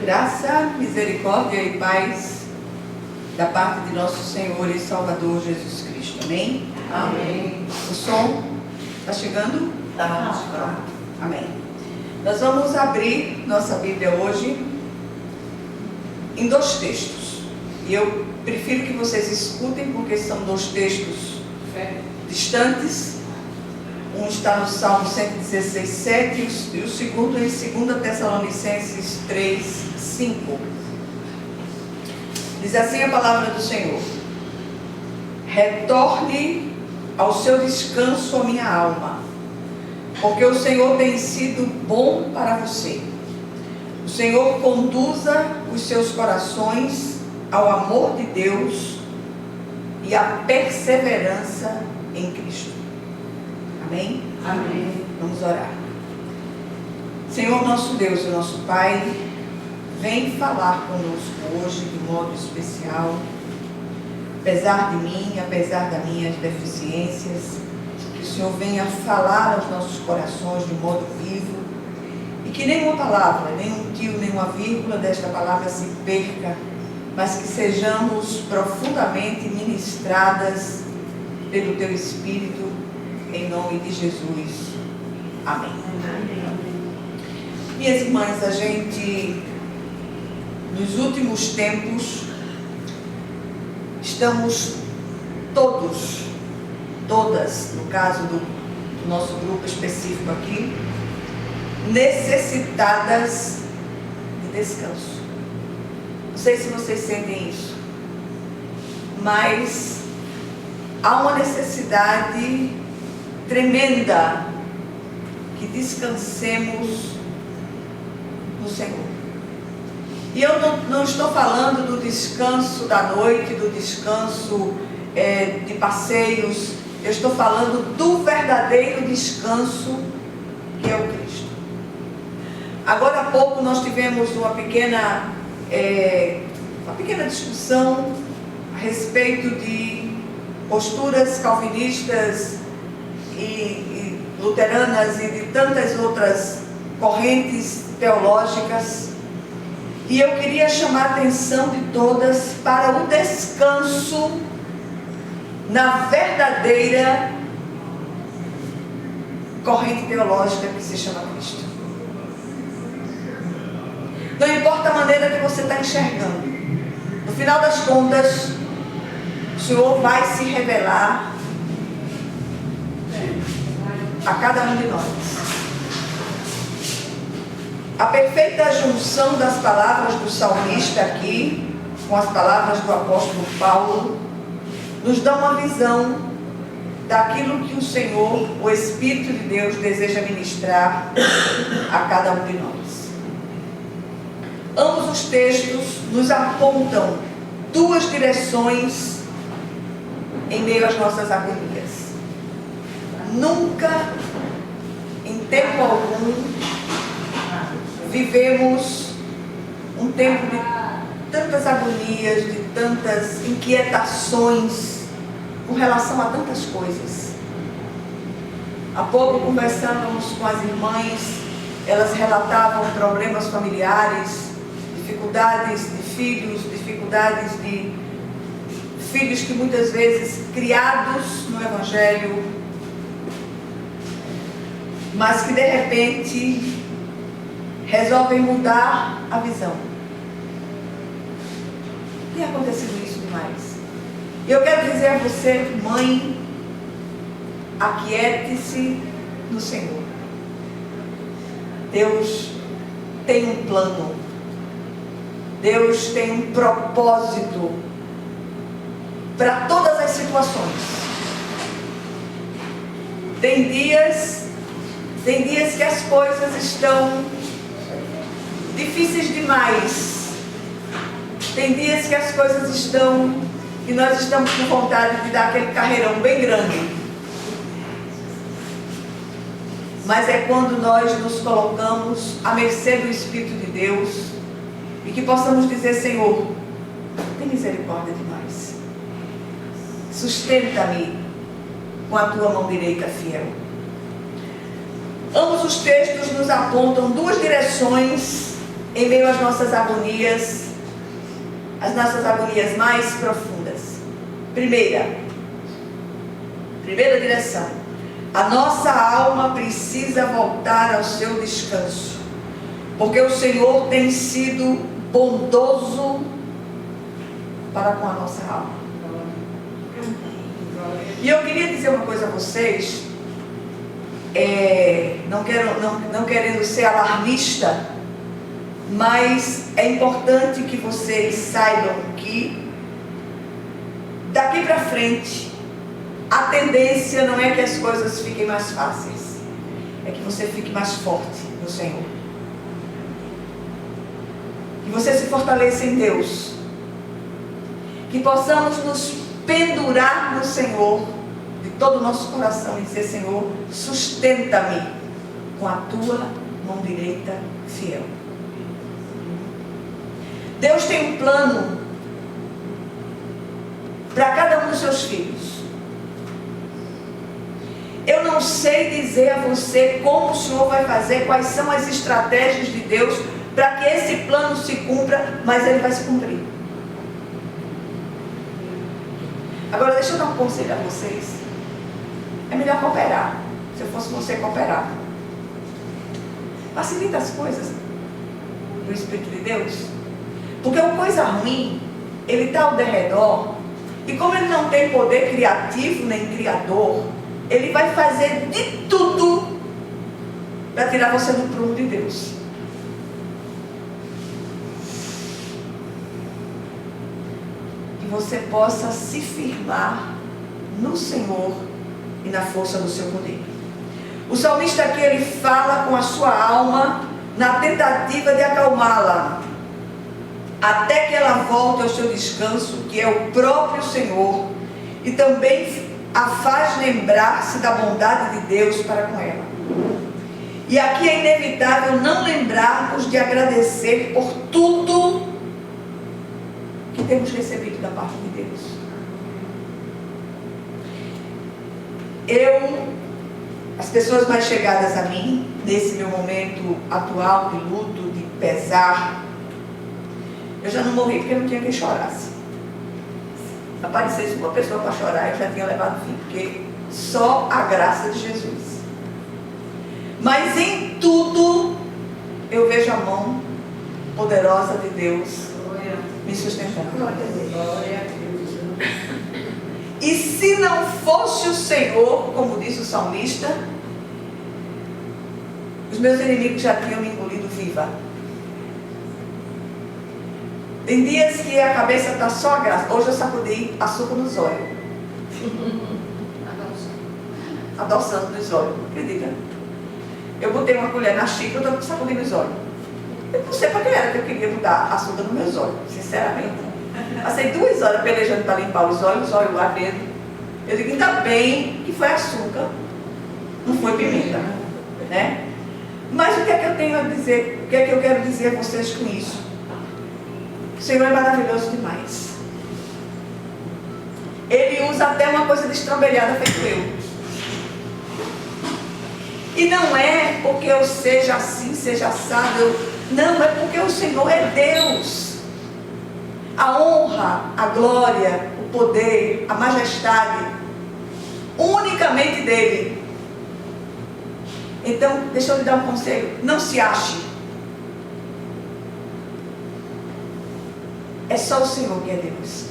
Graça, misericórdia e paz da parte de nosso Senhor e Salvador Jesus Cristo. Amém? Amém. O som está chegando? Tá. Pronto. Amém. Nós vamos abrir nossa Bíblia hoje em dois textos. E eu prefiro que vocês escutem, porque são dois textos distantes. Um está no Salmo 116, 7 e o segundo em 2 Tessalonicenses 3, 5. Diz assim a palavra do Senhor: retorne ao seu descanso a minha alma, porque o Senhor tem sido bom para você. O Senhor conduza os seus corações ao amor de Deus e à perseverança em Cristo. Amém? Amém. Vamos orar. Senhor nosso Deus e nosso Pai, vem falar conosco hoje de modo especial, apesar de mim, apesar das minhas deficiências, que o Senhor venha falar aos nossos corações de modo vivo e que nenhuma palavra, nenhum tio, nenhuma vírgula desta palavra se perca, mas que sejamos profundamente ministradas pelo Teu Espírito, em nome de Jesus. Amém. Minhas irmãs, a gente, nos últimos tempos, estamos todas, no caso do nosso grupo específico aqui, necessitadas de descanso. Não sei se vocês sentem isso, mas há uma necessidade tremenda que descansemos no Senhor. E eu não estou falando do descanso da noite, do descanso de passeios. Eu estou falando do verdadeiro descanso que é o Cristo. Agora há pouco nós tivemos uma pequena discussão a respeito de posturas calvinistas e luteranas e de tantas outras correntes teológicas, e eu queria chamar a atenção de todas para o descanso na verdadeira corrente teológica que se chama Cristo. Não importa a maneira que você está enxergando, no final das contas o Senhor vai se revelar a cada um de nós. A perfeita junção das palavras do salmista aqui com as palavras do apóstolo Paulo nos dá uma visão daquilo que o Senhor, o Espírito de Deus, deseja ministrar a cada um de nós. Ambos os textos nos apontam duas direções em meio às nossas agonias. Nunca, em tempo algum, vivemos um tempo de tantas agonias, de tantas inquietações com relação a tantas coisas. Há pouco conversávamos com as irmãs, elas relatavam problemas familiares, dificuldades de filhos, dificuldades de filhos que muitas vezes criados no Evangelho, mas que de repente resolvem mudar a visão. Tem acontecido isso demais. Eu quero dizer a você, mãe, aquiete-se no Senhor. Deus tem um plano. Deus tem um propósito para todas as situações. Tem dias que as coisas estão difíceis demais. Tem dias que as coisas estão, que nós estamos com vontade de dar aquele carreirão bem grande. Mas é quando nós nos colocamos à mercê do Espírito de Deus e que possamos dizer: Senhor, tem misericórdia de nós. Sustenta-me com a tua mão direita fiel. Ambos os textos nos apontam duas direções em meio às nossas agonias mais profundas. Primeira direção: a nossa alma precisa voltar ao seu descanso, porque o Senhor tem sido bondoso para com a nossa alma. E eu queria dizer uma coisa a vocês, não querendo ser alarmista, mas é importante que vocês saibam que daqui para frente a tendência não é que as coisas fiquem mais fáceis, é que você fique mais forte no Senhor, que você se fortaleça em Deus, que possamos nos pendurar no Senhor de todo o nosso coração e dizer: Senhor, sustenta-me com a tua mão direita fiel. Deus tem um plano para cada um dos seus filhos. Eu não sei dizer a você como o Senhor vai fazer, quais são as estratégias de Deus para que esse plano se cumpra, mas ele vai se cumprir. Agora deixa eu dar um conselho a vocês. É melhor cooperar. Se eu fosse você, cooperar. Facilita as coisas do Espírito de Deus. Porque uma coisa ruim, ele está ao derredor, e como ele não tem poder criativo nem criador, ele vai fazer de tudo para tirar você do prumo de Deus. Que você possa se firmar no Senhor e na força do seu poder. O salmista aqui, ele fala com a sua alma na tentativa de acalmá-la, até que ela volte ao seu descanso, que é o próprio Senhor, e também a faz lembrar-se da bondade de Deus para com ela. E aqui é inevitável não lembrarmos de agradecer por tudo que temos recebido da parte de Deus. As pessoas mais chegadas a mim, nesse meu momento atual de luto, de pesar, eu já não morri porque não tinha quem chorasse. Se aparecesse uma pessoa para chorar, eu já tinha levado fim, porque só a graça de Jesus. Mas em tudo eu vejo a mão poderosa de Deus me sustentando. Glória a Deus. E se não fosse o Senhor, como disse o salmista, os meus inimigos já tinham me engolido viva. Tem dias que a cabeça está só a graça. Hoje eu sacudi açúcar nos olhos. Adoçando nos olhos, acredita? Eu botei uma colher na xícara e estou sacudindo os olhos. Eu não sei para que era que eu queria botar açúcar nos meus olhos, sinceramente. Passei 2 horas pelejando para limpar os olhos ardendo. Eu digo, ainda bem que foi açúcar, não foi pimenta, né? Mas o que é que eu tenho a dizer? O que é que eu quero dizer a vocês com isso? O Senhor é maravilhoso demais. Ele usa até uma coisa destrambelhada feito eu. E não é porque eu seja assim, seja assado. Não, é porque o Senhor é Deus. A honra, a glória, o poder, a majestade, unicamente dele. Então, deixa eu lhe dar um conselho. Não se ache. É só o Senhor que é Deus.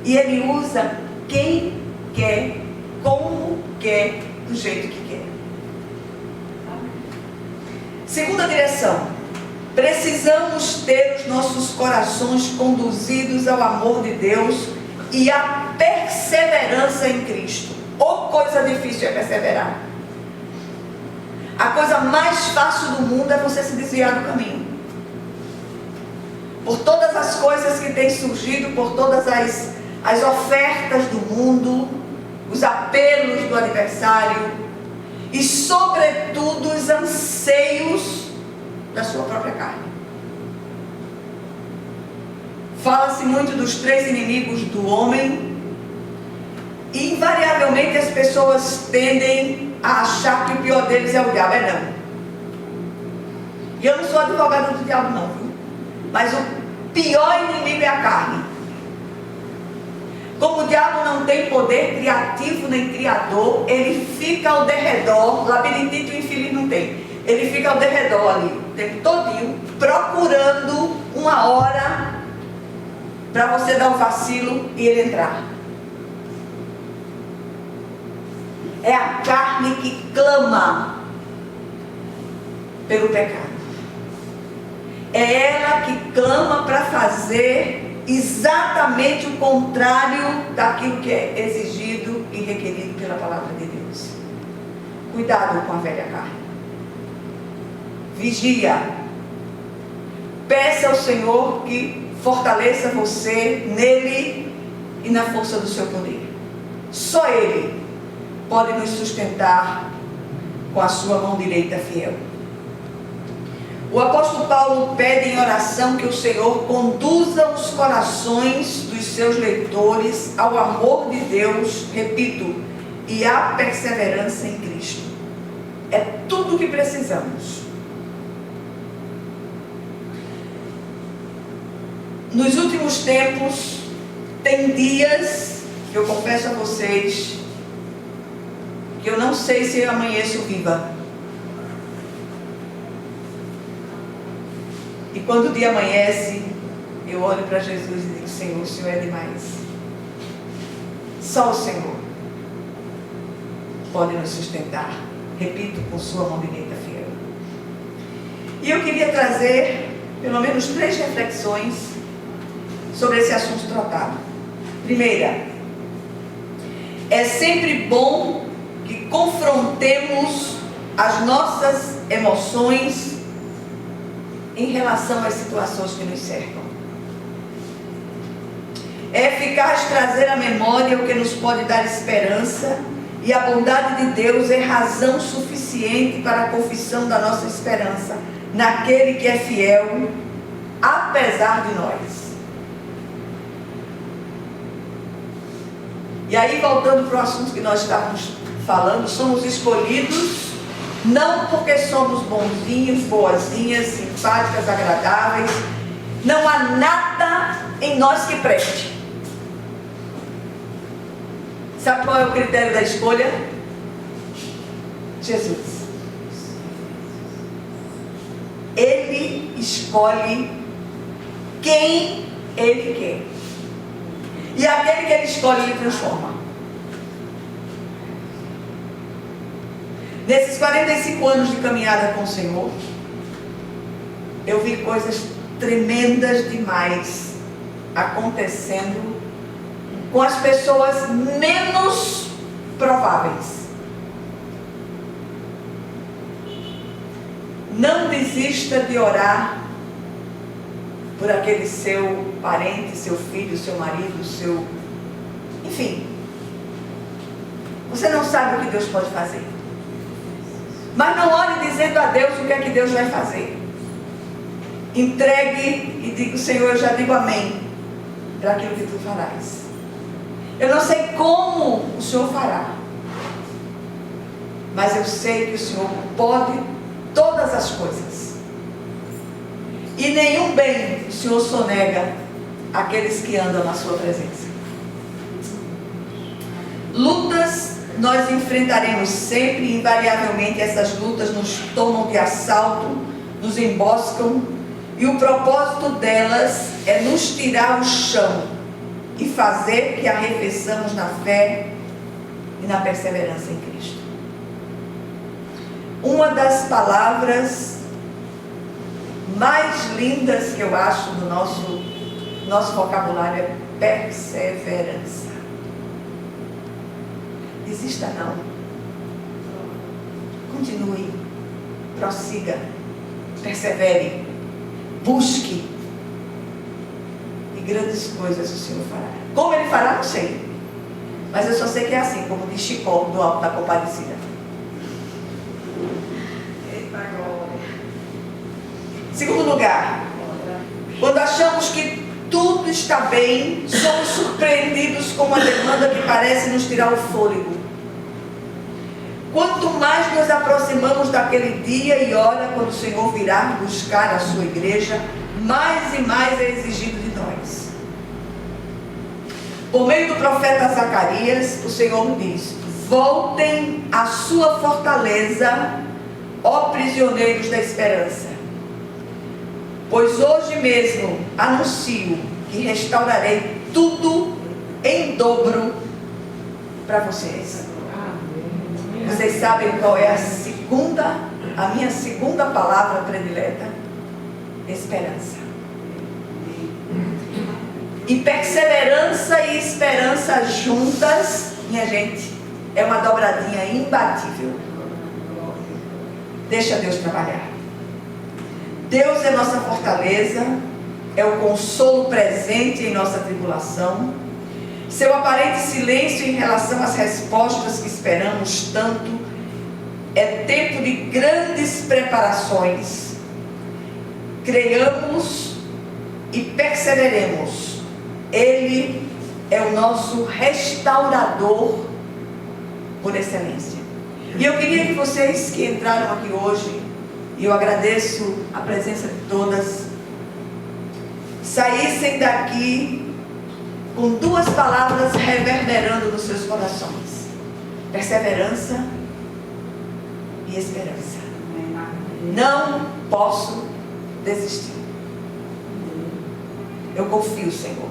E Ele usa quem quer, como quer, do jeito que quer. Segunda direção. Precisamos ter os nossos corações conduzidos ao amor de Deus e à perseverança em Cristo. Ou coisa difícil é perseverar. A coisa mais fácil do mundo é você se desviar do caminho. Por todas as coisas que têm surgido, por todas as ofertas do mundo, os apelos do adversário e, sobretudo, os anseios da sua própria carne. Fala-se muito dos 3 inimigos do homem e, invariavelmente, as pessoas tendem a achar que o pior deles é o diabo. É não. E eu não sou advogada do diabo não, viu? Mas o pior inimigo é a carne. Como o diabo não tem poder criativo nem criador, ele fica ao derredor, labirintite o infeliz não tem. Ele fica ao derredor ali, o tempo todinho, procurando uma hora para você dar um vacilo e ele entrar. É a carne que clama pelo pecado. É ela que clama para fazer exatamente o contrário daquilo que é exigido e requerido pela palavra de Deus. Cuidado com a velha carne. Vigia. Peça ao Senhor que fortaleça você nele e na força do seu poder. Só Ele pode nos sustentar com a sua mão direita fiel. O apóstolo Paulo pede em oração que o Senhor conduza os corações dos seus leitores ao amor de Deus, repito, e à perseverança em Cristo. É tudo o que precisamos. Nos últimos tempos, tem dias que eu confesso a vocês que eu não sei se eu amanheço viva. E quando o dia amanhece, eu olho para Jesus e digo: Senhor, o Senhor é demais. Só o Senhor pode nos sustentar. Repito, com sua mão direita fiel. E eu queria trazer pelo menos 3 reflexões sobre esse assunto tratado. Primeira, é sempre bom que confrontemos as nossas emoções em relação às situações que nos cercam. É eficaz trazer à memória o que nos pode dar esperança, e a bondade de Deus é razão suficiente para a confissão da nossa esperança naquele que é fiel, apesar de nós. E aí, voltando para o assunto que nós estávamos falando, somos escolhidos não porque somos bonzinhos, boazinhas, simpáticas, agradáveis. Não há nada em nós que preste. Sabe qual é o critério da escolha? Jesus. Ele escolhe quem Ele quer. E aquele que Ele escolhe, Ele transforma. Nesses 45 anos de caminhada com o Senhor, eu vi coisas tremendas demais acontecendo com as pessoas menos prováveis. Não desista de orar por aquele seu parente, seu filho, seu marido, seu... Enfim. Você não sabe o que Deus pode fazer. Mas não ore dizendo a Deus o que é que Deus vai fazer. Entregue e diga: Senhor, eu já digo amém para aquilo que tu farás. Eu não sei como o Senhor fará, mas eu sei que o Senhor pode todas as coisas. E nenhum bem o Senhor sonega àqueles que andam na sua presença. Lutas nós enfrentaremos sempre, e invariavelmente essas lutas nos tomam de assalto, nos emboscam, e o propósito delas é nos tirar o chão e fazer que arrefeçamos na fé e na perseverança em Cristo. Uma das palavras mais lindas que eu acho do nosso vocabulário é perseverança. Desista não. Continue. Prossiga. Persevere. Busque. E grandes coisas o Senhor fará. Como Ele fará, não sei. Mas eu só sei que é assim, como diz Chicó, do Alto da Compadecida. Eita glória. Segundo lugar, quando achamos que tudo está bem, somos surpreendidos com uma demanda que parece nos tirar o fôlego. Quanto mais nos aproximamos daquele dia, e olha, quando o Senhor virá buscar a sua igreja, mais e mais é exigido de nós. Por meio do profeta Zacarias, o Senhor diz: voltem à sua fortaleza, ó prisioneiros da esperança. Pois hoje mesmo anuncio que restaurarei tudo em dobro para vocês. Vocês sabem qual é a minha segunda palavra predileta? Esperança. E perseverança e esperança juntas, minha gente, é uma dobradinha imbatível. Deixa Deus trabalhar. Deus é nossa fortaleza, é o consolo presente em nossa tribulação. Seu aparente silêncio em relação às respostas que esperamos tanto é tempo de grandes preparações. Creiamos e perseveremos. Ele é o nosso restaurador por excelência. E eu queria que vocês que entraram aqui hoje, e eu agradeço a presença de todas, saíssem daqui com duas palavras reverberando nos seus corações: perseverança e esperança. Não posso desistir. Eu confio, Senhor,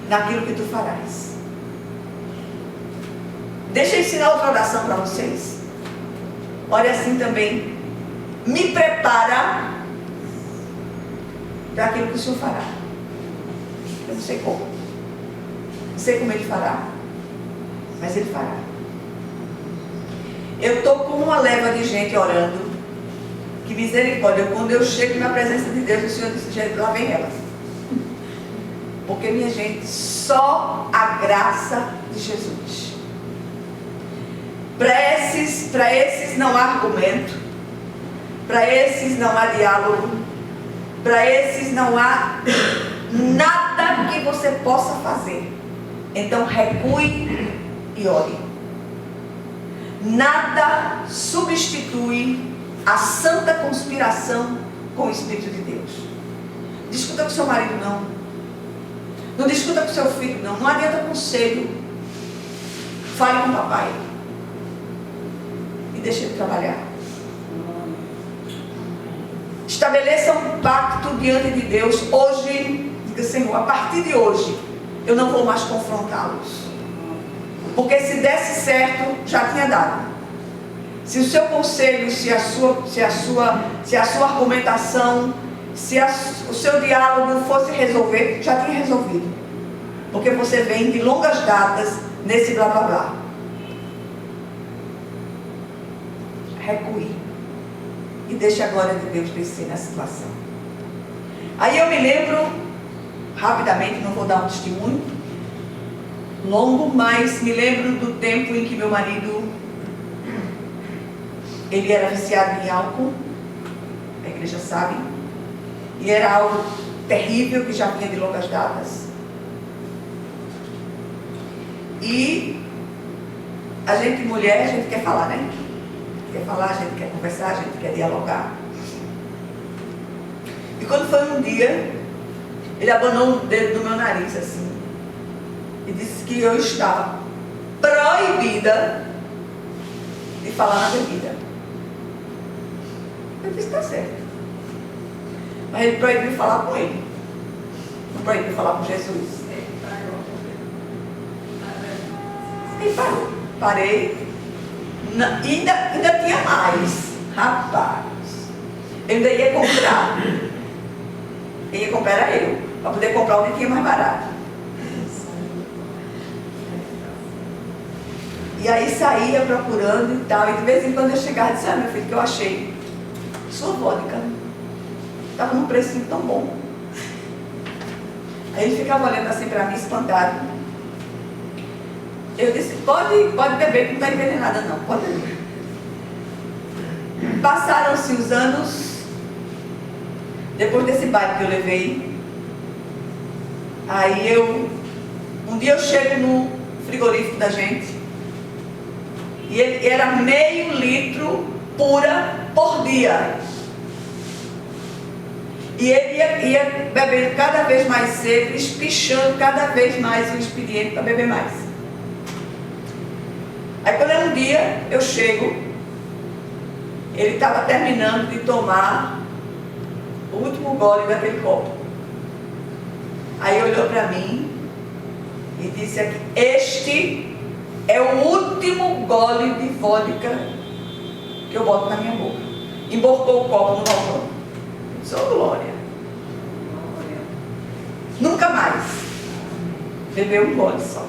naquilo que Tu farás. Deixa eu ensinar outra oração para vocês. Ore assim também: me prepara para aquilo que o Senhor fará. Eu não sei como. Não sei como Ele fará, mas Ele fará. Eu estou com uma leva de gente orando. Que misericórdia. Quando eu chego na presença de Deus, o Senhor disse: gente, lá vem elas. Porque, minha gente, só a graça de Jesus. Para esses não há argumento. Para esses não há diálogo. Para esses não há nada que você possa fazer. Então recue e ore. Nada substitui a santa conspiração com o Espírito de Deus. Discuta com seu marido, não. Não discuta com seu filho, não. Não adianta conselho. Fale com o papai. E deixe ele trabalhar. Estabeleça um pacto diante de Deus. Hoje, diga: Senhor, a partir de hoje, eu não vou mais confrontá-los. Porque se desse certo, já tinha dado. Se o seu conselho, se a sua argumentação, o seu diálogo fosse resolver, já tinha resolvido. Porque você vem de longas datas nesse blá blá blá. Recue. E deixe a glória de Deus descer na situação. Aí eu me lembro, rapidamente, não vou dar um testemunho longo, mas me lembro do tempo em que meu marido, ele era viciado em álcool, a igreja sabe, e era algo terrível que já vinha de longas datas. E a gente, mulher, a gente quer falar, né? Quer falar, a gente quer conversar, a gente quer dialogar. E quando foi um dia, ele abanou o dedo no meu nariz assim e disse que eu estava proibida de falar na bebida. Eu disse: está certo. Mas ele proibiu falar com ele, não proibiu falar com Jesus. E parou. Parei. Ainda tinha mais. Rapaz, eu ainda ia comprar. Quem ia comprar era eu, para poder comprar onde tinha mais barato. E aí saía procurando e tal. E de vez em quando eu chegava e disse: meu filho, que eu achei sua vodka. Estava num precinho tão bom. Aí ele ficava olhando assim para mim, espantado. Eu disse: pode beber, que não está envenenada não, pode beber. Passaram-se os anos. Depois desse baile que eu levei, aí um dia eu chego no frigorífico da gente E ele era meio litro pura por dia. E ele ia bebendo cada vez mais cedo, espichando cada vez mais o expediente para beber mais. Aí quando um dia eu chego, ele estava terminando de tomar o último gole daquele copo. Aí olhou para mim e disse aqui: este é o último gole de vodka que eu boto na minha boca. Emborcou o copo no balcão. Sou glória. Nunca mais bebeu um gole só.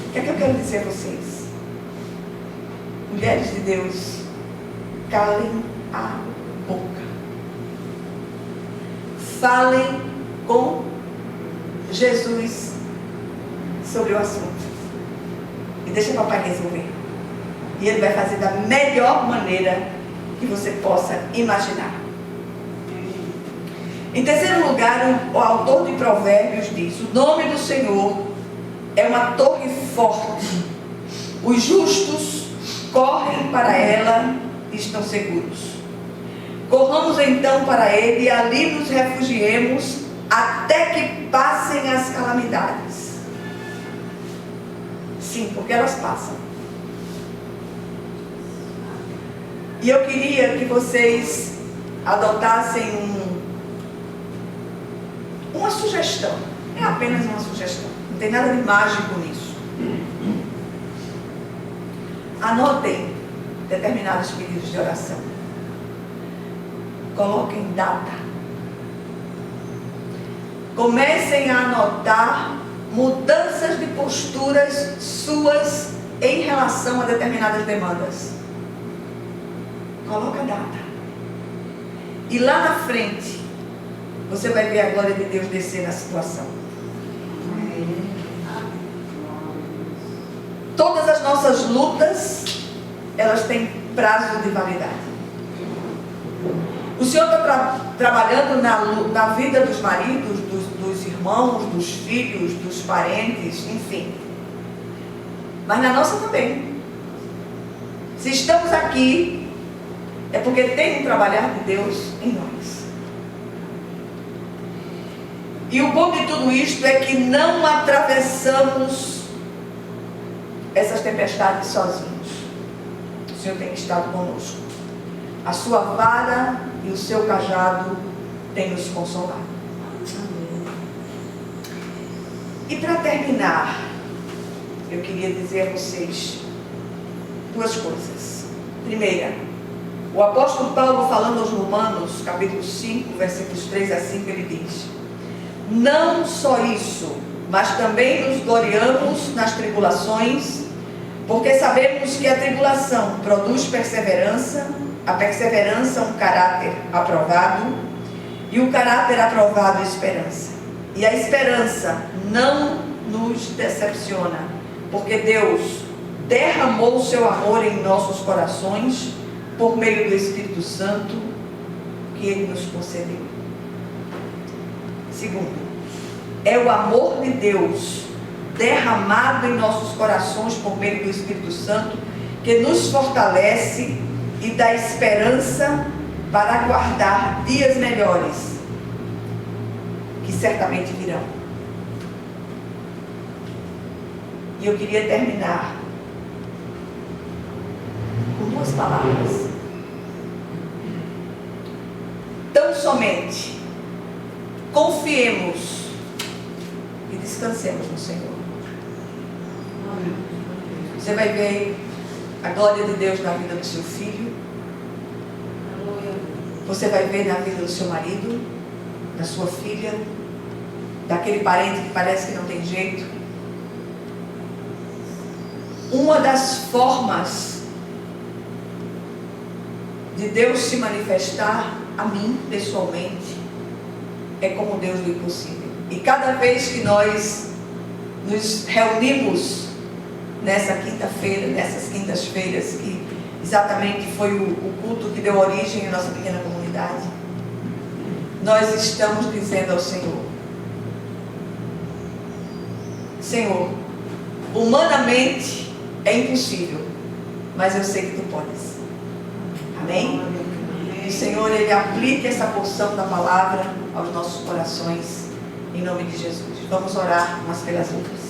O que é que eu quero dizer a vocês? Mulheres de Deus, calem a boca. Falem com Jesus sobre o assunto. E deixa o papai resolver. E ele vai fazer da melhor maneira que você possa imaginar. Em terceiro lugar, o autor de Provérbios diz: o nome do Senhor é uma torre forte. Os justos correm para ela e estão seguros. Corramos então para ele e ali nos refugiemos até que passem as calamidades. Sim, porque elas passam. E eu queria que vocês adotassem uma sugestão. É apenas uma sugestão. Não tem nada de mágico nisso. Anotem determinados pedidos de oração. Coloquem data. Comecem a anotar mudanças de posturas suas em relação a determinadas demandas. Coloca a data. E lá na frente, você vai ver a glória de Deus descer na situação. Todas as nossas lutas, elas têm prazo de validade. O Senhor está trabalhando na vida dos maridos, dos irmãos, dos filhos, dos parentes, enfim. Mas na nossa também. Se estamos aqui, é porque tem um trabalhar de Deus em nós. E o bom de tudo isto é que não atravessamos essas tempestades sozinhos. O Senhor tem estado conosco. A sua vara e o seu cajado têm nos consolado. E para terminar, eu queria dizer a vocês duas coisas. Primeira, o apóstolo Paulo, falando aos Romanos, capítulo 5, versículos 3 a 5, ele diz: não só isso, mas também nos gloriamos nas tribulações, porque sabemos que a tribulação produz perseverança, a perseverança um caráter aprovado, e o caráter aprovado esperança. E a esperança não nos decepciona, porque Deus derramou o seu amor em nossos corações por meio do Espírito Santo que Ele nos concedeu. Segundo, é o amor de Deus derramado em nossos corações por meio do Espírito Santo que nos fortalece e dá esperança para aguardar dias melhores que certamente virão. E eu queria terminar com duas palavras. Tão somente confiemos e descansemos no Senhor. Você vai ver a glória de Deus na vida do seu filho. Você vai ver na vida do seu marido, da sua filha, daquele parente que parece que não tem jeito. Uma das formas de Deus se manifestar a mim pessoalmente é como Deus do impossível. E cada vez que nós nos reunimos nessa quinta-feira, nessas quintas-feiras, que exatamente foi o culto que deu origem à nossa pequena comunidade, nós estamos dizendo ao Senhor: Senhor, Humanamente é impossível, mas eu sei que tu podes. Amém? Que o Senhor, Ele aplique essa porção da palavra aos nossos corações, em nome de Jesus. Vamos orar umas pelas outras.